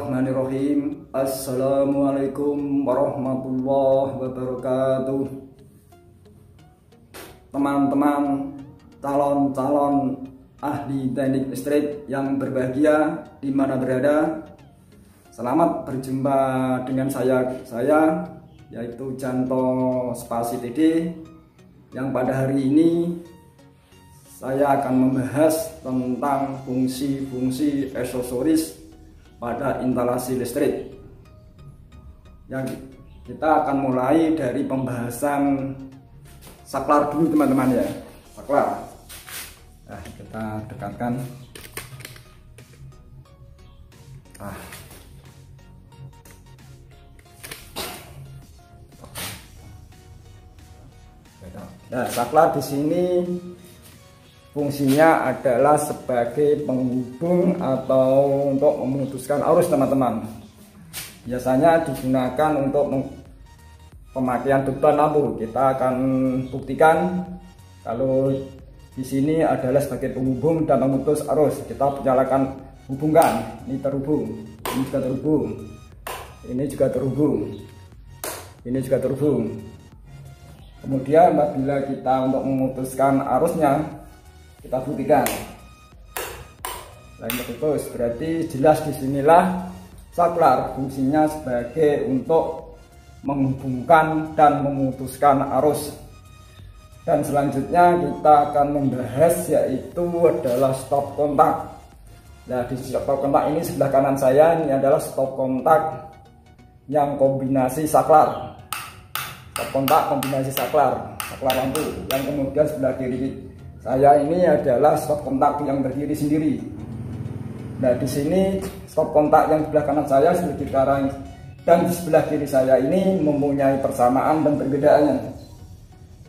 Bismillahirrahmanirrahim. Assalamualaikum warahmatullahi wabarakatuh. Teman-teman calon-calon ahli teknik listrik yang berbahagia di mana berada, selamat berjumpa dengan saya yaitu Janto Spasi TD, yang pada hari ini saya akan membahas tentang fungsi-fungsi aksesoris pada instalasi listrik. Yang kita akan mulai dari pembahasan saklar dulu teman-teman ya. Saklar. Nah, kita dekatkan. Nah, saklar di sini fungsinya adalah sebagai penghubung atau untuk memutuskan arus teman-teman. Biasanya digunakan untuk pemakaian beban lampu. Kita akan buktikan kalau di sini adalah sebagai penghubung dan memutus arus. Kita nyalakan, hubungkan. Ini terhubung, ini juga terhubung, ini juga terhubung, ini juga terhubung. Kemudian apabila kita untuk memutuskan arusnya, kita buktikan. Lain terputus, berarti jelas disinilah saklar fungsinya sebagai untuk menghubungkan dan memutuskan arus. Dan selanjutnya kita akan membahas yaitu adalah stop kontak. Nah, di stop kontak ini sebelah kanan saya ini adalah stop kontak yang kombinasi saklar. Stop kontak kombinasi saklar lampu. Yang kemudian sebelah kiri saya ini adalah stop kontak yang berdiri sendiri. Nah, di sini stop kontak yang sebelah kanan saya sebelah kiri dan di sebelah kiri saya ini mempunyai persamaan dan perbedaannya.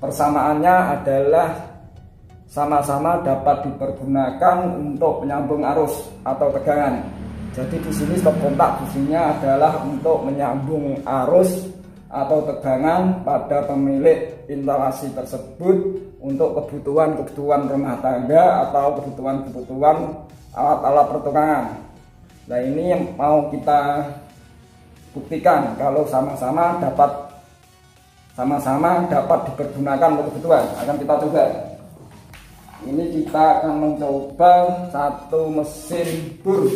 Persamaannya adalah sama-sama dapat dipergunakan untuk penyambung arus atau tegangan. Jadi di sini stop kontak fungsinya adalah untuk menyambung arus atau tegangan pada pemilik instalasi tersebut untuk kebutuhan rumah tangga atau kebutuhan alat-alat pertukangan. Nah, ini yang mau kita buktikan kalau sama-sama dapat dipergunakan untuk kebutuhan. Akan kita coba. Ini kita akan mencoba satu mesin bur.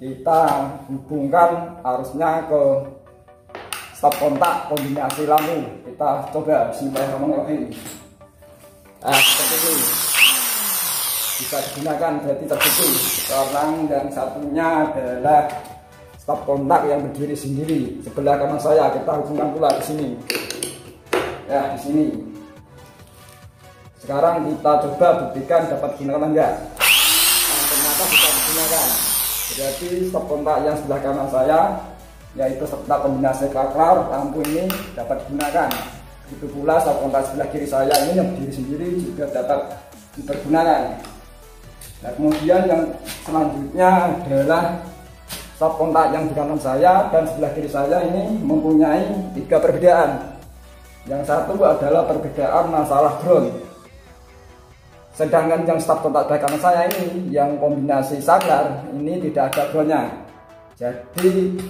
Kita hubungkan arusnya ke stop kontak kombinasi lampu. Kita coba. Bismillahirrahmanirrahim. Nah, seperti ini bisa digunakan, berarti terbukti. Sekarang yang satunya adalah stop kontak yang berdiri sendiri. Sebelah kanan saya kita hubungkan pula di sini. Ya, di sini. Sekarang kita coba buktikan dapat digunakan enggak. Nah, ternyata bisa digunakan. Berarti stop kontak yang sebelah kanan saya yaitu serta kombinasi saklar lampu ini dapat digunakan. Itu pula stop kontak sebelah kiri saya ini yang berdiri sendiri juga dapat dipergunakan. Nah, kemudian yang selanjutnya adalah stop kontak yang di kanan saya dan sebelah kiri saya ini mempunyai tiga perbedaan. Yang satu adalah perbedaan masalah ground. Sedangkan yang stop kontak sebelah kanan saya ini yang kombinasi saklar ini tidak ada groundnya. Jadi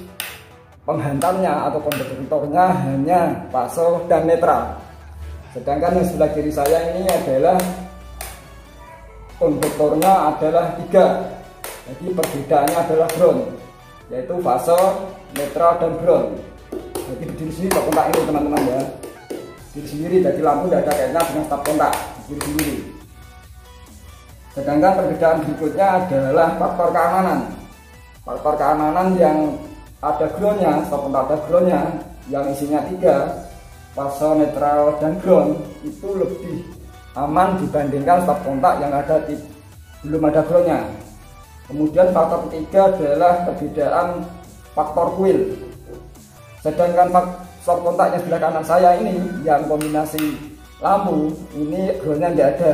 penghantarnya atau konduktornya hanya fase dan netral. Sedangkan yang sebelah kiri saya ini adalah konduktornya adalah 3. Jadi perbedaannya adalah ground, yaitu fase, netral dan ground. Jadi di sini stop kontak ini teman-teman ya. Di sendiri, jadi lampu tidak ada kaitannya dengan stop kontak di sendiri. Sedangkan perbedaan berikutnya adalah faktor keamanan. Faktor keamanan yang ada groundnya, stop kontak ada groundnya, yang isinya 3, fase, netral dan ground, itu lebih aman dibandingkan stop kontak yang ada belum ada groundnya. Kemudian faktor ketiga adalah perbedaan faktor kuil. Sedangkan stop kontak yang sebelah kanan saya ini yang kombinasi lampu ini groundnya tidak ada,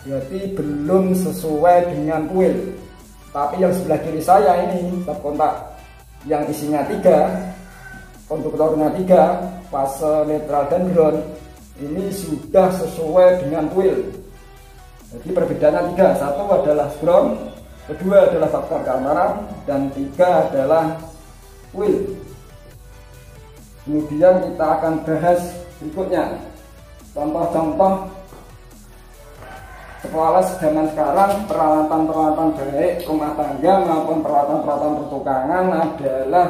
berarti belum sesuai dengan kuil. Tapi yang sebelah kiri saya ini stop kontak yang isinya 3, konduktornya 3, fase, netral dan ground, ini sudah sesuai dengan kuil. Jadi perbedaannya 3, satu adalah ground, kedua adalah faktor keamanan, dan 3 adalah wheel. Kemudian kita akan bahas berikutnya contoh-contoh sekolah zaman sekarang, peralatan-peralatan baik rumah tangga maupun peralatan-peralatan pertukangan adalah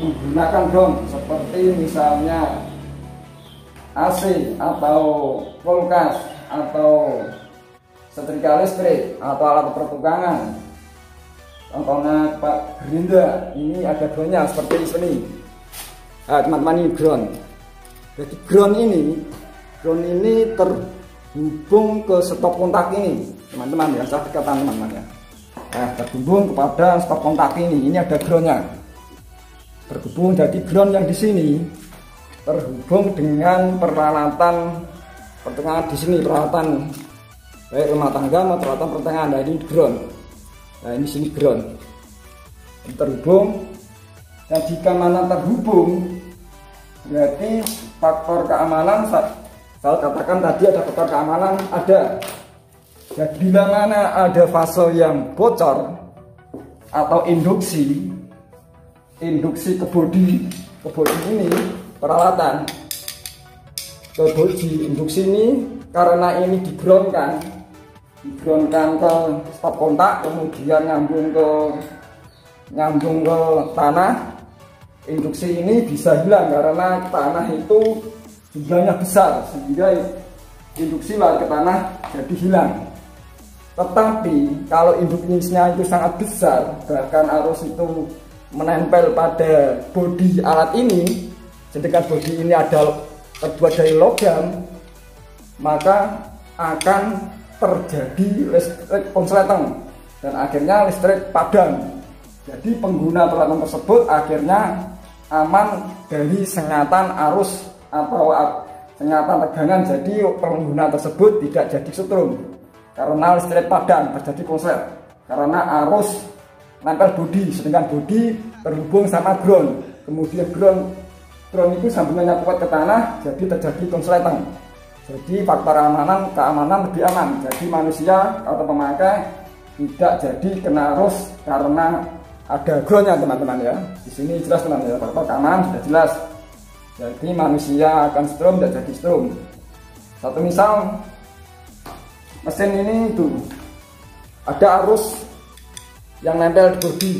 menggunakan drone, seperti misalnya AC atau kulkas atau setrika listrik atau alat pertukangan. Contohnya Pak Gerinda, ini ada drone-nya seperti ini. Nah, teman-teman, ini drone. Jadi drone ini terhubung ke stop kontak ini, teman-teman ya. Saya dikatakan teman-teman ya. Nah, terhubung kepada stop kontak ini. Ini ada drone-nya. Terhubung, jadi drone yang di sini terhubung dengan peralatan pertengahan di sini, peralatan baik rumah tangga maupun peralatan pertengahan. Nah, ini drone. Nah, ini sini drone. Ini terhubung. Dan jika mana terhubung, berarti faktor keamanan, saya katakan tadi ada faktor keamanan ada. Dan bila mana ada fase yang bocor atau induksi ke bodi ini peralatan ke bodi induksi ini, karena ini digroundkan ke stop kontak, kemudian nyambung ke tanah. Induksi ini bisa hilang karena tanah itu jumlahnya besar, sehingga induksi lari ke tanah jadi hilang. Tetapi kalau induksinya itu sangat besar, bahkan arus itu menempel pada bodi alat ini, sedangkan bodi ini terbuat dari logam, maka akan terjadi listrik konsleting dan akhirnya listrik padam. Jadi pengguna peralatan tersebut akhirnya aman dari sengatan arus atau sengatan tegangan. Jadi pengguna tersebut tidak jadi setrum karena listrik padam, terjadi konslet karena arus nempel bodi, sedangkan bodi terhubung sama ground. Kemudian ground itu sambungannya kuat ke tanah, jadi terjadi konsleting. Jadi faktor keamanan lebih aman. Jadi manusia atau pemakai tidak jadi kena arus karena ada groundnya, teman-teman ya. Di sini jelas teman-teman ya, faktor keamanan sudah jelas. Jadi manusia akan strum, tidak jadi strum. Satu misal mesin ini itu ada arus yang nempel di bodi,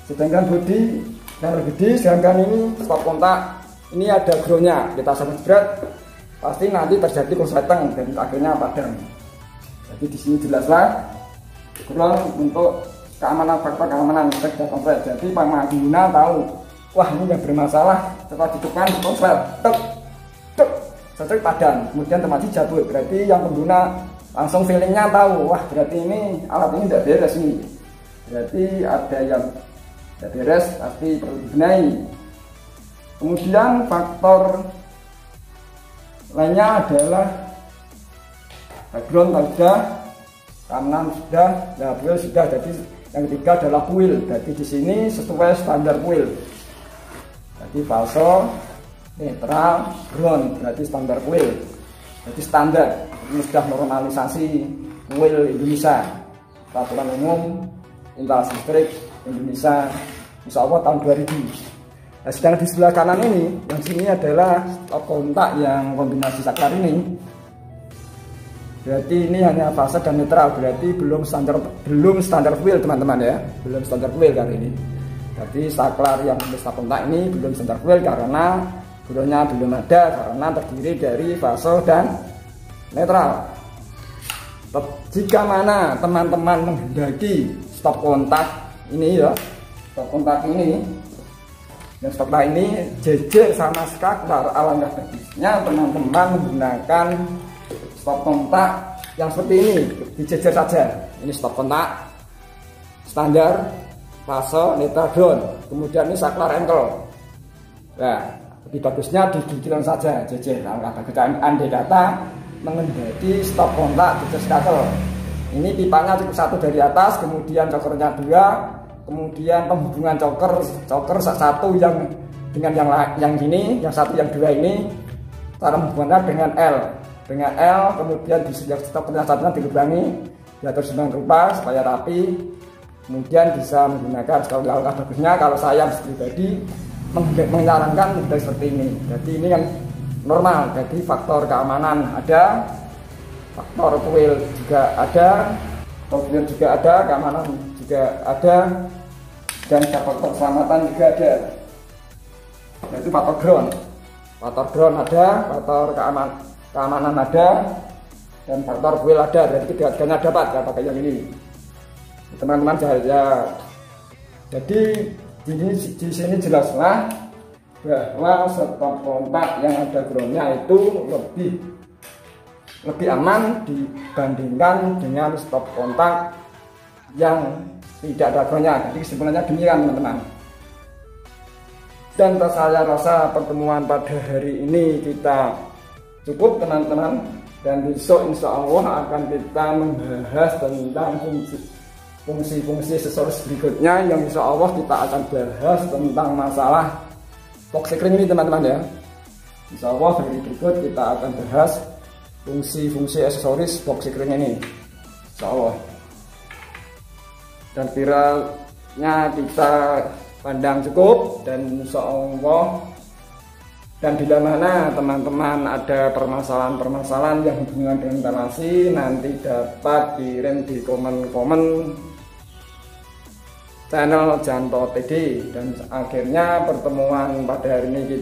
sedangkan bodi yang gede, sedangkan ini stop kontak, ini ada groundnya. Kita sampai berat, pasti nanti terjadi konsleting dan akhirnya padam. Jadi di sini jelaslah ground untuk keamanan, faktor keamanan sudah komplit. Jadi pengguna tahu, wah ini yang bermasalah, setelah ditekan konslet, listrik padam, kemudian otomatis jatuh. Berarti yang pengguna langsung feelingnya tahu, wah berarti ini alat ini tidak beres nih. Berarti ada yang tidak beres, pasti perlu dibenahi. Kemudian faktor lainnya adalah background sudah, keamanan sudah, wheel sudah. Jadi yang ketiga adalah wheel. Jadi di sini sesuai standar wheel. Jadi fase, netral, ground, berarti standar wheel. Jadi standar, ini sudah normalisasi wheel Indonesia, peraturan umum instalasi listrik Indonesia, insya Allah tahun 2000. Nah, sedang di sebelah kanan ini, yang sini adalah stop kontak yang kombinasi saklar ini. Berarti ini hanya fase dan netral, berarti belum standar wheel, teman-teman ya, belum standar wheel kali ini. Jadi saklar yang stop kontak ini belum standar wheel karena groundnya belum ada, karena terdiri dari fase dan netral. Jika mana teman-teman menghendaki stop kontak ini ya, stop kontak ini dan stop kontak ini jejer sama saklar, alangkah bagusnya teman-teman menggunakan stop kontak yang seperti ini, dijejer saja. Ini stop kontak standar, fase, netral, ground. Kemudian ini saklar engkel. Nah, lebih bagusnya digigilan saja, jejer. Alangkah bagusnya andai kata mengendaki stop kontak jejer saklar. Ini pipanya cukup satu dari atas, kemudian cokernya dua, kemudian penghubungan coker satu yang dengan yang ini, yang satu yang dua ini, cara menghubungkannya dengan L, kemudian di stop kontak satunya dilubangi, diatur sedemikian rupa supaya rapi. kemudian bisa menggunakan. Kalau langkah bagusnya, kalau saya pribadi menyarankan model seperti ini. Jadi ini kan normal, jadi faktor keamanan ada, faktor kuil juga ada, kuil juga ada, keamanan juga ada, dan faktor keselamatan juga ada. Yaitu faktor ground ada, faktor keamanan ada, dan faktor kuil ada. Jadi tiga-tiganya dapat ya pakai yang ini, teman-teman. Jadi di sini jelaslah bahwa stop kontak yang ada groundnya itu lebih aman dibandingkan dengan stop kontak yang tidak ada groundnya. Jadi kesimpulannya demikian, teman-teman. Dan saya rasa pertemuan pada hari ini kita cukup, teman-teman. Dan besok insya Allah akan kita membahas tentang fungsi-fungsi aksesoris berikutnya, yang insya Allah kita akan bahas tentang masalah box screen ini, teman-teman ya. Insya Allah hari berikut kita akan bahas fungsi-fungsi aksesoris box screen ini, insya Allah. Dan kiranya kita pandang cukup, dan insya Allah. Dan bila mana teman-teman ada permasalahan-permasalahan yang hubungan dengan instalasi, nanti dapat kirim di komen-komen channel Janto TD. Dan akhirnya pertemuan pada hari ini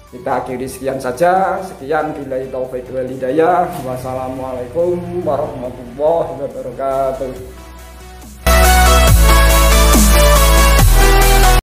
kita akhiri sekian saja. Sekian, billahi taufiq wal hidayah. Wassalamualaikum warahmatullahi wabarakatuh.